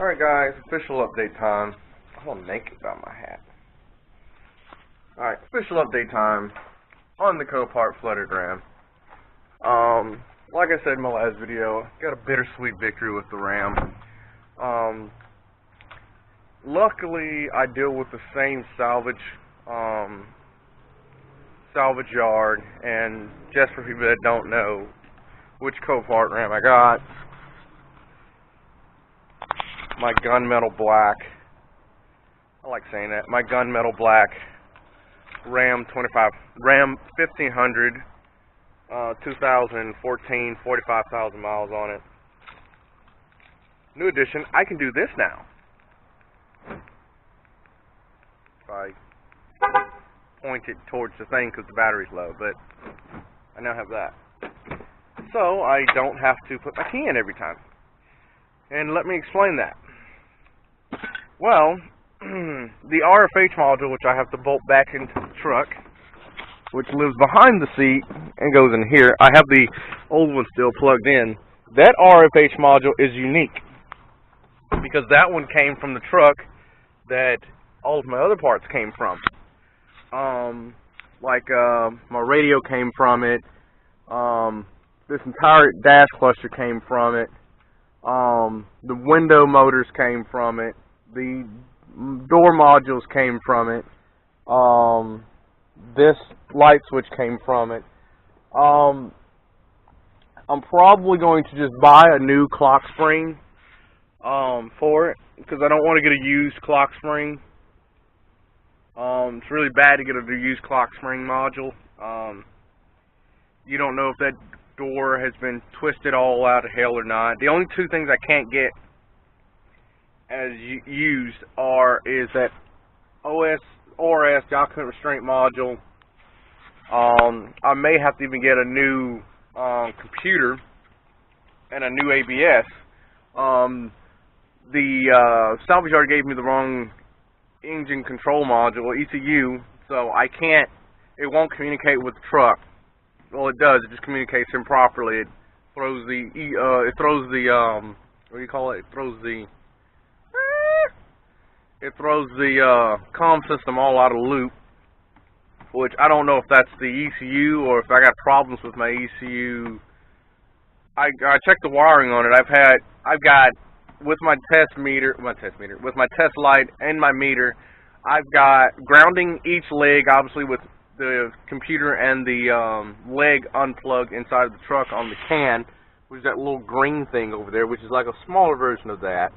Alright guys, official update time. I'm all naked without my hat. Alright, official update time on the Copart FLooded Ram. Like I said in my last video, got a bittersweet victory with the Ram. Luckily, I deal with the same salvage yard, and just for people that don't know which Copart Ram I got, my gunmetal black, I like saying that, my gunmetal black Ram 1500, 2014, 45,000 miles on it. New edition, I can do this now. If I point it towards the thing because the battery's low, but I now have that. So I don't have to put my key in every time. And let me explain that. Well, the RFH module, which I have to bolt back into the truck, which lives behind the seat and goes in here. I have the old one still plugged in. That RFH module is unique because that one came from the truck that all of my other parts came from. My radio came from it. This entire dash cluster came from it. The window motors came from it. The door modules came from it. This light switch came from it. I'm probably going to just buy a new clock spring for it because I don't want to get a used clock spring. It's really bad to get a used clock spring module. You don't know if that door has been twisted all out of hell or not. The only two things I can't get as used is that ORS, the occupant restraint module. I may have to even get a new computer and a new ABS. The salvage yard gave me the wrong engine control module, ECU, so it won't communicate with the truck. Well, it does. It just communicates improperly. It throws the what do you call it? It throws the comm system all out of loop, which I don't know if that's the ECU or if I got problems with my ECU. I checked the wiring on it. I've got with my test light and my meter, I've got grounding each leg, obviously with the computer and the leg unplugged inside of the truck on the can, which is that little green thing over there, which is like a smaller version of that.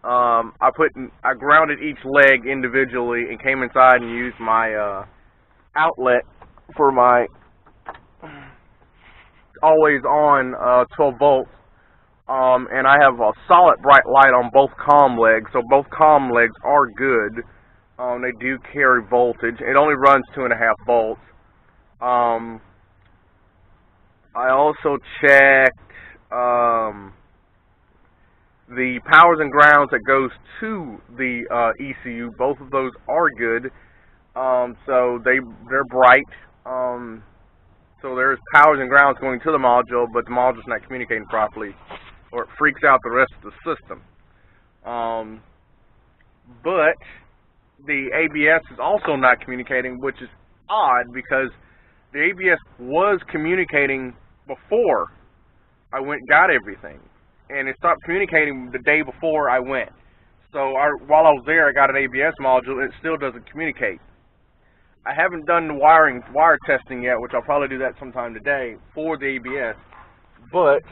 I grounded each leg individually and came inside and used my outlet for my always on 12 volts. And I have a solid bright light on both comm legs, so both comm legs are good. They do carry voltage. It only runs 2.5 volts. I also checked the powers and grounds that goes to the ECU. Both of those are good. So they're bright. So there's powers and grounds going to the module, but the module's not communicating properly, or it freaks out the rest of the system. But the ABS is also not communicating, which is odd because the ABS was communicating before I went and got everything, and it stopped communicating the day before I went. So while I was there, I got an ABS module, and it still doesn't communicate. I haven't done the wire testing yet, which I'll probably do that sometime today for the ABS, but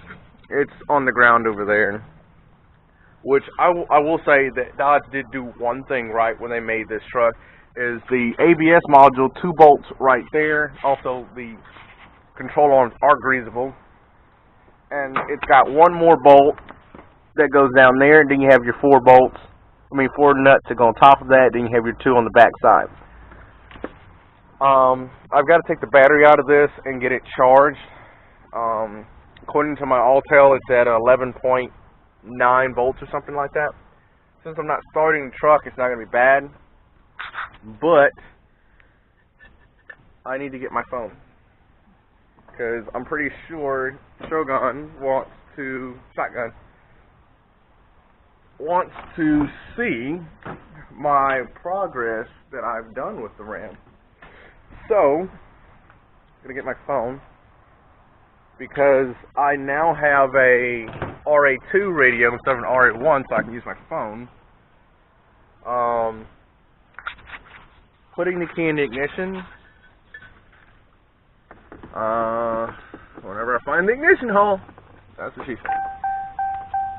it's on the ground over there. Which I will say that Dodge did do one thing right when they made this truck, is the ABS module, 2 bolts right there. Also, the control arms are greasable. And it's got one more bolt that goes down there, and then you have your 4 nuts that go on top of that, then you have your 2 on the back side. I've got to take the battery out of this and get it charged. According to my Alltel, it's at 11.9 volts or something like that. Since I'm not starting the truck, it's not going to be bad. But I need to get my phone, because I'm pretty sure Shotgun wants to wants to see my progress that I've done with the Ram. So, I'm going to get my phone because I now have a RA2 radio instead of an RA1, so I can use my phone. Putting the key in the ignition. Whenever I find the ignition hole, that's what she said.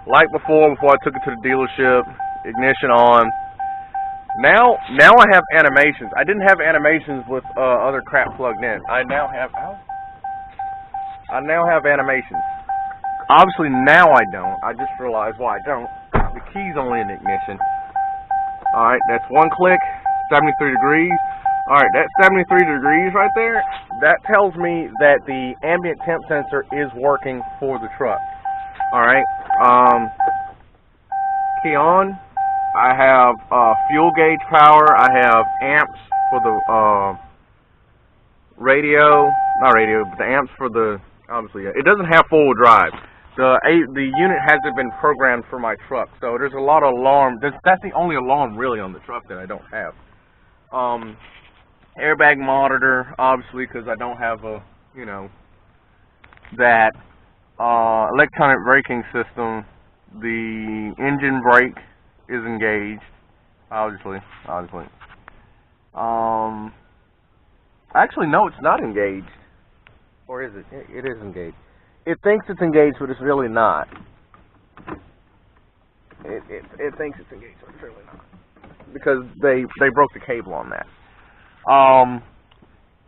Like before I took it to the dealership, ignition on. Now I have animations. I didn't have animations with other crap plugged in. I now have animations. Obviously now I don't. I just realized why I don't. The key's only in the ignition. Alright, that's one click, 73 degrees. Alright, that 73 degrees right there, that tells me that the ambient temp sensor is working for the truck. Alright, key on. I have fuel gauge power. I have amps for the radio, not radio, but the amps for the, obviously, it doesn't have four-wheel drive. The unit hasn't been programmed for my truck, so there's a lot of alarm. That's the only alarm really on the truck that I don't have. Airbag monitor, obviously, because I don't have a, that electronic braking system. The engine brake is engaged, obviously. Actually, no, it's not engaged. Or is it? It is engaged. It thinks it's engaged, but it's really not. It thinks it's engaged, but it's really not. Because they broke the cable on that.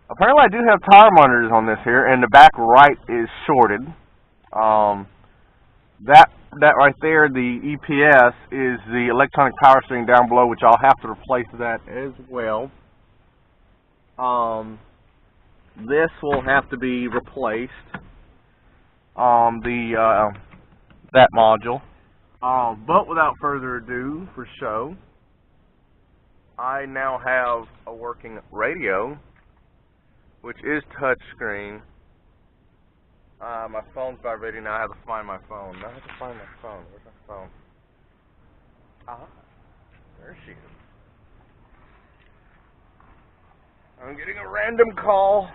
Apparently I do have tire monitors on this here, and the back right is shorted. That right there, the EPS, is the electronic power steering down below, which I'll have to replace that as well. This will have to be replaced. That module. But without further ado, for show, I now have a working radio, which is touchscreen. My phone's vibrating now. I have to find my phone. Now I have to find my phone. Where's my phone? There she is. I'm getting a random call.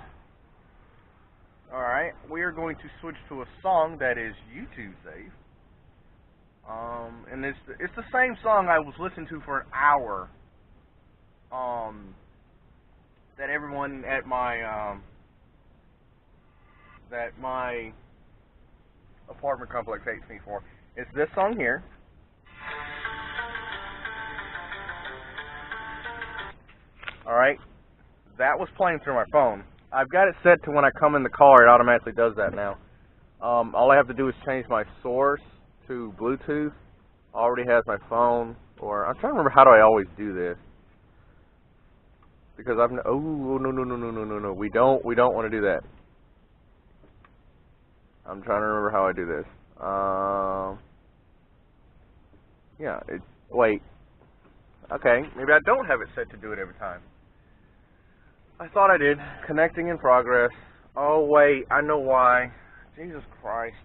Alright, we are going to switch to a song that is YouTube safe. And it's the same song I was listening to for an hour. That everyone at my apartment complex hates me for. It's this song here. Alright, that was playing through my phone. I've got it set to when I come in the car, it automatically does that now. All I have to do is change my source to Bluetooth. Already has my phone, or I'm trying to remember how do I always do this. Because no, we don't want to do that. I'm trying to remember how I do this. Yeah, wait. Okay, maybe I don't have it set to do it every time. I thought I did. Connecting in progress. Oh wait, I know why. Jesus Christ.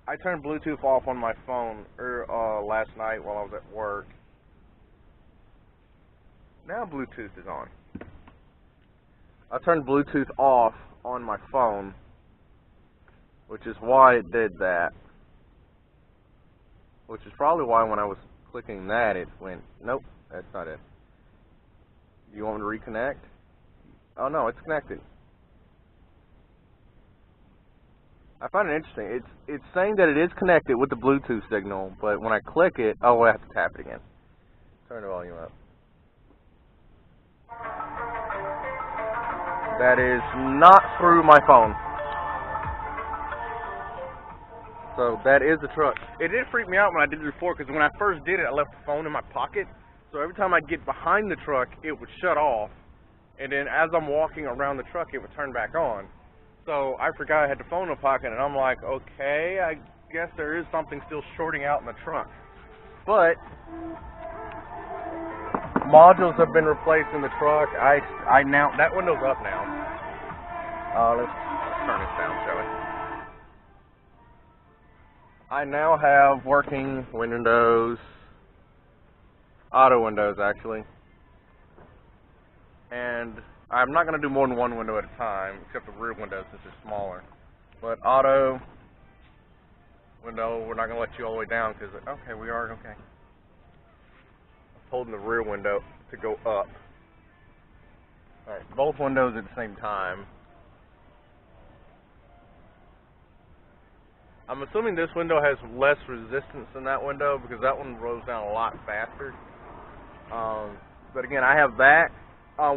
I turned Bluetooth off on my phone last night while I was at work. Now Bluetooth is on. I turned Bluetooth off on my phone, which is why it did that. Which is probably why when I was clicking that it went, nope, that's not it. You want me to reconnect? Oh no, it's connected. I find it interesting. It's saying that it is connected with the Bluetooth signal, but when I click it, oh, I have to tap it again. Turn the volume up. That is not through my phone. So that is the truck. It did freak me out when I did it before, because when I first did it, I left the phone in my pocket. So every time I'd get behind the truck, it would shut off. And then as I'm walking around the truck, it would turn back on. So I forgot I had the phone in my pocket, and I'm like, okay, I guess there is something still shorting out in the trunk. But modules have been replaced in the truck. I now, that window's up now. Let's turn this down, shall we? I now have working windows, auto windows actually, and I'm not going to do more than one window at a time, except the rear window since it's smaller. But auto window, we're not going to let you all the way down because, okay, we are, okay. I'm holding the rear window to go up. Alright, both windows at the same time. I'm assuming this window has less resistance than that window because that one rolls down a lot faster. But again, I have that.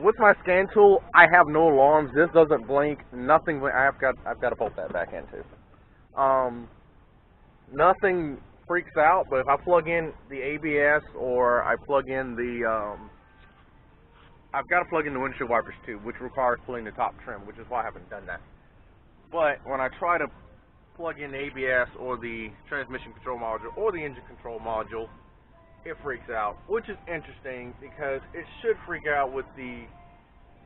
With my scan tool, I have no alarms. This doesn't blink. Nothing. I've got to bolt that back in too. Nothing freaks out. But if I plug in the ABS or I plug in the, I've got to plug in the windshield wipers too, which requires pulling the top trim, which is why I haven't done that. But when I try to plug in the ABS or the transmission control module or the engine control module, it freaks out, which is interesting because it should freak out with the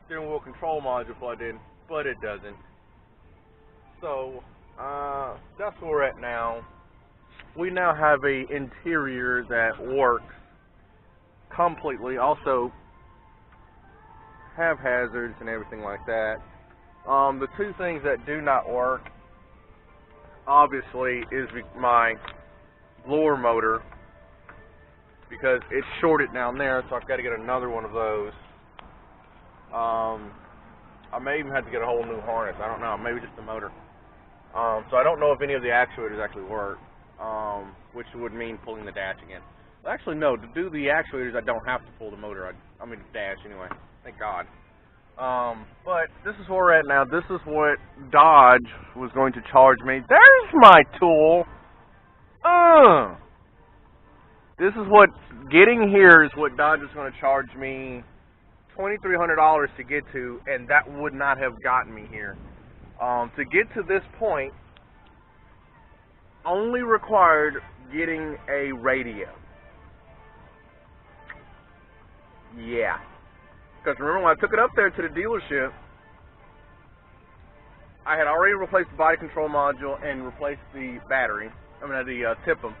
steering wheel control module plugged in, but it doesn't. So that's where we're at now. We now have a interior that works completely. Also have hazards and everything like that. The two things that do not work, obviously, is my blower motor, because it's shorted down there, so I've got to get another one of those. I may even have to get a whole new harness. I don't know. Maybe just the motor. So I don't know if any of the actuators actually work, which would mean pulling the dash again. Actually, no. To do the actuators, I don't have to pull the motor. I mean, the dash anyway. Thank God. But this is where we're at now. This is what Dodge was going to charge me. There's my tool. This is what, getting here is what Dodge is going to charge me $2,300 to get to, and that would not have gotten me here. To get to this point, only required getting a radio. Yeah. Because remember, when I took it up there to the dealership, I had already replaced the body control module and replaced the battery. I mean, the TIPM.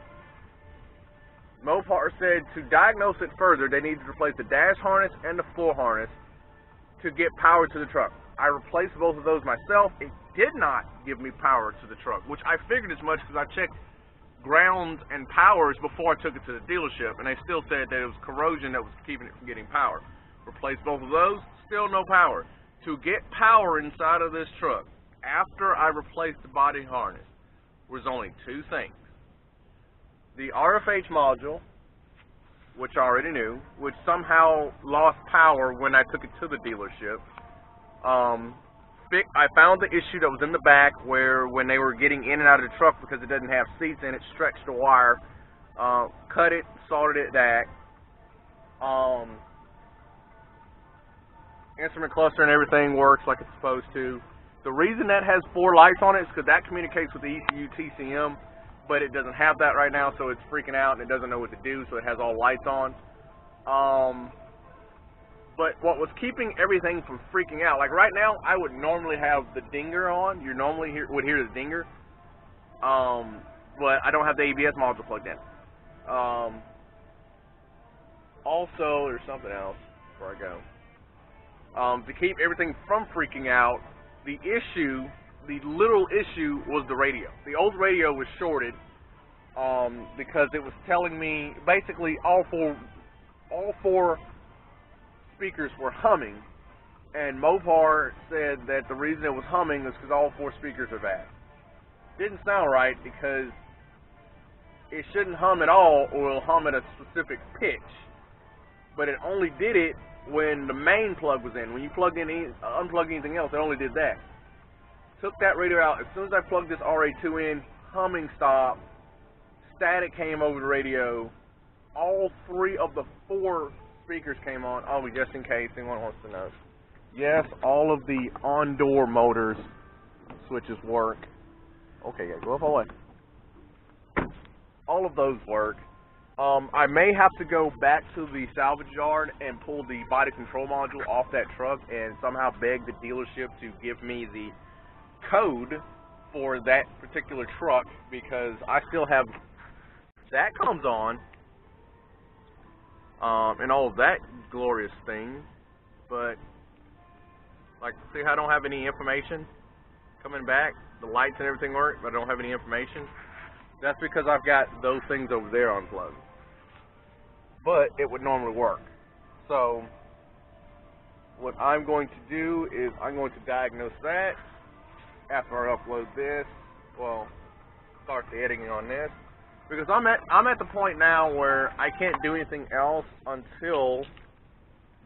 Mopar said to diagnose it further, they needed to replace the dash harness and the floor harness to get power to the truck. I replaced both of those myself. It did not give me power to the truck, which I figured as much because I checked grounds and powers before I took it to the dealership, and they still said that it was corrosion that was keeping it from getting power. Replaced both of those, still no power. To get power inside of this truck, after I replaced the body harness, was only two things. The RFH module, which I already knew, which somehow lost power when I took it to the dealership. I found the issue that was in the back where when they were getting in and out of the truck because it doesn't have seats in it, stretched the wire, cut it, soldered it back. Instrument cluster and everything works like it's supposed to. The reason that has 4 lights on it is because that communicates with the ECU TCM, but it doesn't have that right now, so it's freaking out and it doesn't know what to do, so it has all lights on. But what was keeping everything from freaking out, like right now, I would normally have the dinger on. You normally would hear the dinger, but I don't have the ABS module plugged in. Also, there's something else before I go. To keep everything from freaking out, the literal issue was the radio. The old radio was shorted because it was telling me basically all four speakers were humming, and Mopar said that the reason it was humming is because all 4 speakers are bad. Didn't sound right because it shouldn't hum at all, or it'll hum at a specific pitch. But it only did it when the main plug was in. When you plugged in, unplugged anything else, it only did that. Took that radio out. As soon as I plugged this RA2 in, humming stopped. Static came over the radio. All 3 of the 4 speakers came on. Oh, just in case anyone wants to know. Yes, all of the on-door motors switches work. Okay, yeah, go up all the way. All of those work. I may have to go back to the salvage yard and pull the body control module off that truck and somehow beg the dealership to give me the code for that particular truck because I still have that comes on and all of that glorious thing, but like, see how I don't have any information coming back? The lights and everything work, but I don't have any information. That's because I've got those things over there unplugged. But it would normally work. So what I'm going to do is I'm going to diagnose that after I upload this. Well, start the editing on this, because I'm at the point now where I can't do anything else until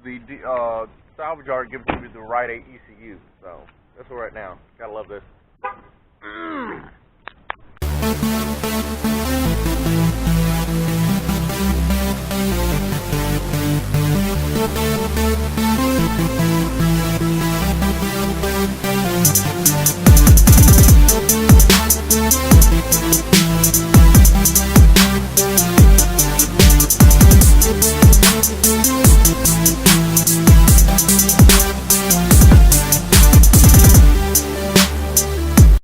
the salvage yard gives me the right ECU. So that's all right now. Gotta love this.